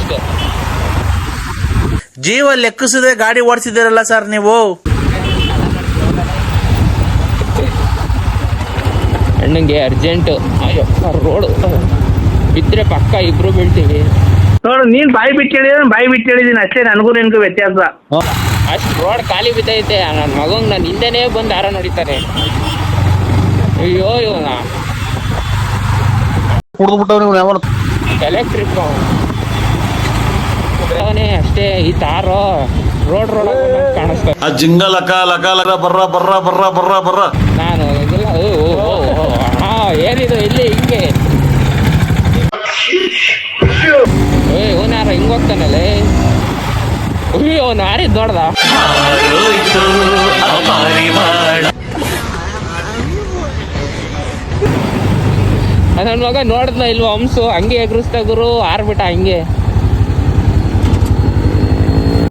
ಅಷ್ಟೇ. ಜೀವ ಲೆಕ್ಕಿಸದೆ ಗಾಡಿ ಓಡಿಸಿದಿರಲ್ಲ ಸರ್ ನೀವು. ಅಣ್ಣಂಗೆ ಅರ್ಜೆಂಟು. ಅಯ್ಯೋ ರೋಡು ಬಿದ್ದರೆ ಪಕ್ಕ ಇಬ್ರು ಬೀಳ್ತೀವಿ. ನೋಡು, ನೀನ್ ಬಾಯಿ ಬಿಟ್ಟು ಹೇಳಿದ್ರೆ ಬಾಯಿ ಬಿಟ್ಟು ಹೇಳಿದೀನಿ ಅಷ್ಟೇ, ನನಗೂ ನಿನ್ಗೂ ವ್ಯತ್ಯಾಸ. ಅಷ್ಟು ರೋಡ್ ಖಾಲಿ ಬಿದ್ದೈತೆ. ನನ್ನ ಮಗಂಗೆ ನಾನು ಹಿಂದೆನೇ ಬಂದು ಯಾರೋ ನೋಡಿತಾರೆ. ಅಯ್ಯೋ ಇವನ ಎಲೆಕ್ಟ್ರಿಕ್ ಅಷ್ಟೇ. ಈ ತಾರೋ ರೋಡ್ ಕಾಣಿಸ್ತಾರೆ. ಜಿಂಗ ಲಕ ಲಕ ಲಕ ಬರ್ರ ಬರ್ರ ಬರ್ರ ಬರ್ರ ಬರ್ರ. ನಾನು ಏನಿದು ಇಲ್ಲಿ ಹಿಂಗೆ ಇವನು ಯಾರೋ ಹಿಂಗ್ ಹೋಗ್ತಾನಲ್ಲೇ. ಅಯ್ಯೋ ಅವ್ನು ಯಾರಿದ್ ನೋಡ್ದ. ನನ್ನ ಮಗ ನೋಡಿದ್ನ ಇಲ್ವ ಹಂಸು ಹಂಗೆ ಎಗರಿಸ್ತಾ ಗುರು ಆರ್ಬಿಟ್ಟ ಹಂಗೆ.